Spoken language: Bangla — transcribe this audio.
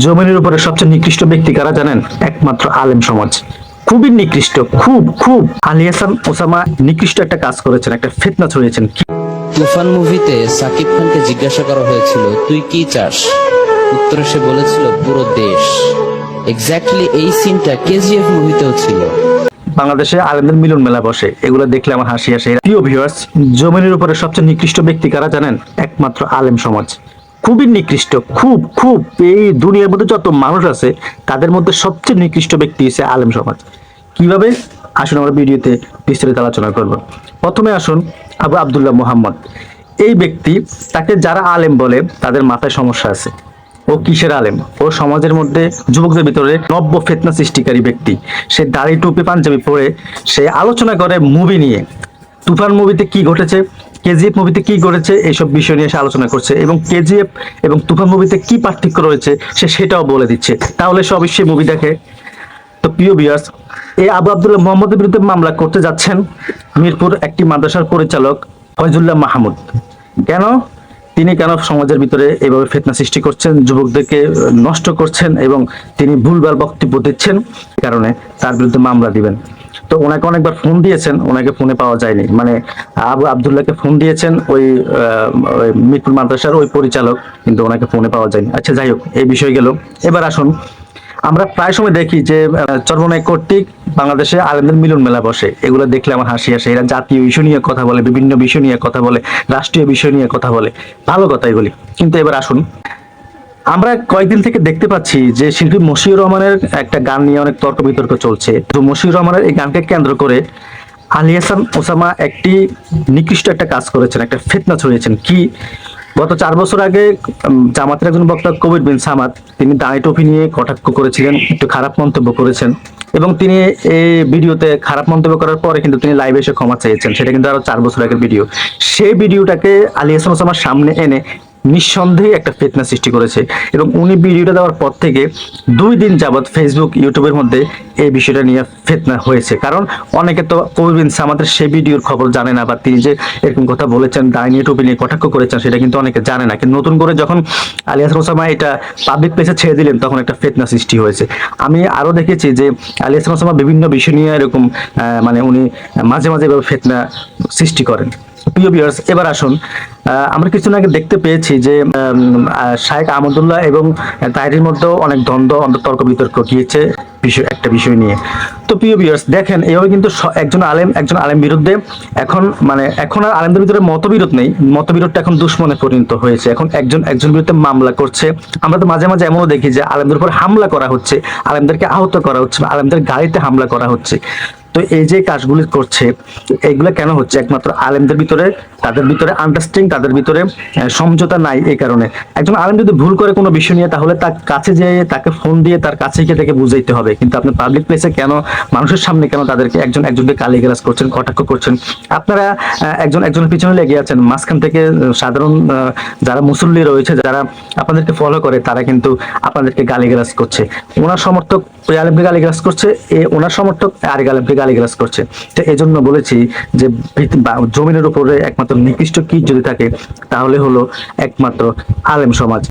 জমিনের উপরে সবচেয়ে নিকৃষ্ট ব্যক্তি কারা জানেন? একমাত্র আলেম সমাজ। খুবই নিকৃষ্ট, খুব খুব। আলী হাসান ওসামা নিকৃষ্ট একটা কাজ করেছেন, একটা ফিতনা ছড়িয়েছেন। তুফান মুভিতে সাকিব খানকে জিজ্ঞাসা করা হয়েছিল তুই কি চাস, উত্তরে সে বলেছিল পুরো দেশ। এক্স্যাক্টলি এই সিনটা কেজিএফ মুভিতেও ছিল। বাংলাদেশে আলেমদের মিলন মেলা বসে, এগুলো দেখলে আমার হাসি আসে। প্রিয় ভিউয়ার্স, জমিনের উপরে সবচেয়ে নিকৃষ্ট ব্যক্তি কারা জানেন? একমাত্র আলেম সমাজ। খুবই নিকৃষ্ট, খুব খুব। এই দুনিয়ার মধ্যে যত মানুষ আছে তাদের মধ্যে সবচেয়ে নিকৃষ্ট ব্যক্তি হচ্ছে আলেম সমাজ। কিভাবে? আসুন আমরা ভিডিওতে বিস্তারিত আলোচনা করব। প্রথমে আসুন আবু আব্দুল্লাহ মুহাম্মদ। এই ব্যক্তি, তাকে যারা আলেম বলে তাদের মাথায় সমস্যা আছে। ও কিসের আলেম? ও সমাজের মধ্যে যুবকদের ভিতরে নব্য ফিতনা সৃষ্টিকারী ব্যক্তি। সে দাড়ি টুপি পাঞ্জাবি পরে সে আলোচনা করে মুভি নিয়ে। তুফান মুভিতে কি ঘটেছে, কেজিএফ মুভিতে কি ঘটেছে, এইসব বিষয় নিয়ে সে আলোচনা করছে এবং কেজিএফ এবং তুফান মুভিতে কি পার্থক্য রয়েছে সে সেটাও বলে দিচ্ছে। তাহলে সে অবশ্যই মুভি দেখে। তো প্রিয় ভিউয়ার্স, এই আবু আব্দুল্লাহ মোহাম্মদের বিরুদ্ধে মামলা করতে যাচ্ছেন মিরপুর একটি মাদ্রাসার পরিচালক ফয়জুল্লাহ মাহমুদ। কেন? তিনি কেন সমাজের ভিতরে এভাবে ফিতনা সৃষ্টি করছেন, যুবকদেরকে নষ্ট করছেন এবং তিনি ভুলভাল বক্তব্য দিচ্ছেন, কারণে তার বিরুদ্ধে মামলা দিবেন। তো ওনাকে অনেকবার ফোন দিয়েছেন, ওনাকে ফোনে পাওয়া যায়নি। মানে আবু আব্দুল্লাহকে ফোন দিয়েছেন ওই মিরপুর মাদ্রাসার ওই পরিচালক, কিন্তু ওনাকে ফোনে পাওয়া যায়নি। আচ্ছা, যাই হোক, এই বিষয় গেল। এবার আসুন, আমরা প্রায় সময় দেখি যে চরমোনাই কর্তৃক বাংলাদেশে আলেমদের মিলন মেলা বসে, এগুলো দেখলে আমার হাসি আসে। এরা জাতীয় ইস্যু নিয়ে কথা বলে, বিভিন্ন বিষয় নিয়ে কথা বলে, রাষ্ট্রীয় বিষয় নিয়ে কথা বলে, ভালো কথা এগুলি। কিন্তু এবার আসুন, আমরা কয়েকদিন থেকে দেখতে পাচ্ছি যে শিল্পী মশিউর রহমানের একটা গান নিয়ে অনেক তর্ক বিতর্ক চলছে। তো মশিউর রহমানের এই গানকে কেন্দ্র করে আলী হাসান ওসামা একটি নিকৃষ্ট একটা কাজ করেছেন, একটা ফিতনা ছড়িয়েছেন। কি? গত 4 বছর আগে জামাতের একজন বক্তা কবির বিন সামাদ, তিনি দাড়ি টুপি নিয়ে কটাক্ষ করেছিলেন, একটু খারাপ মন্তব্য করেছেন এবং তিনি এই ভিডিওতে খারাপ মন্তব্য করার পরে কিন্তু তিনি লাইভে এসে ক্ষমা চেয়েছেন। সেটা কিন্তু আরো 4 বছর আগের ভিডিও। সেই ভিডিওটাকে আলী হাসান ওসামার সামনে এনে নিঃসন্দেহে একটা ফিতনা সৃষ্টি করেছে এবং উনি ভিডিওটা দেওয়ার পর থেকে 2 দিন যাবত ফেসবুক ইউটিউবের মধ্যে এই বিষয়টা নিয়ে ফিতনা হয়েছে। কারণ অনেকে তো কবির বিন সামাদের সেই ভিডিওর খবর জানে না, বা তিনি যে এরকম কথা বলেছেন, দায় নিয়ে টুপি নিয়ে কটাক্ষ করেছেন, সেটা কিন্তু অনেকে জানে না। কিন্তু নতুন করে যখন আলী হাসান ওসামা এটা পাবলিক প্লেসে ছেড়ে দিলেন, তখন একটা ফিতনা সৃষ্টি হয়েছে। আমি আরো দেখেছি যে আলী হাসান ওসামা বিভিন্ন বিষয় নিয়ে এরকম মানে উনি মাঝে মাঝে এভাবে ফিতনা সৃষ্টি করেন। প্রিয় ভিউয়ার্স, এবার আসুন, আমরা কিছুদিন আগে দেখতে পেয়েছি যে শায়েখ আহমদুল্লাহ এবং তাহিরির মধ্যেও অনেক দ্বন্দ্ব, তর্ক বিতর্ক গিয়েছে একটা বিষয় নিয়ে। তো প্রিয় ভিউয়ার্স, দেখেন এইভাবে কিন্তু একজন আলেম বিরুদ্ধে এখন আর আলেমদের ভিতরে মতবিরোধ নেই, মতবিরোধটা এখন দুশ্মনে পরিণত হয়েছে। এখন একজন বিরুদ্ধে মামলা করছে। আমরা তো মাঝে মাঝে এমনও দেখি যে আলেমদের উপর হামলা করা হচ্ছে, আলেমদেরকে আহত করা হচ্ছে, আলেমদের গাড়িতে হামলা করা হচ্ছে। তো এই যে কাজগুলি করছে, এইগুলা কেন হচ্ছে? একমাত্র আলেমদের ভিতরে, তাদের ভিতরে আন্ডারস্ট্যান্ডিং, তাদের ভিতরে সমঝোতা নাই। এই কারণে একজন আলেম যদি ভুল করে কোনো বিষয় নিয়ে, তাহলে তার কাছে যেয়ে তাকে ফোন দিয়ে তার কাছে গিয়ে তাকে বুঝাইতে হবে। কিন্তু আপনি পাবলিক প্লেসে কেন, মানুষের সামনে কেন তাদেরকে একজনকে গালিগালাজ করছেন, কটাক্ষ করছেন? আপনারা একজনের পিছনে লেগে আছেন, মাঝখান থেকে সাধারণ যারা মুসল্লি রয়েছে, যারা আপনাদেরকে ফলো করে, তারা কিন্তু আপনাদেরকে গালিগালাজ করছে। ওনার সমর্থক ওই আলেমকে গালিগালাজ করছে, ওনার সমর্থক আরেক আলেমকে গালিগালাজ করছে। তো এই জন্য বলেছি যে জমিনের উপরে একমাত্র নিকৃষ্ট কি যদি থাকে, তাহলে হলো একমাত্র আলেম সমাজ।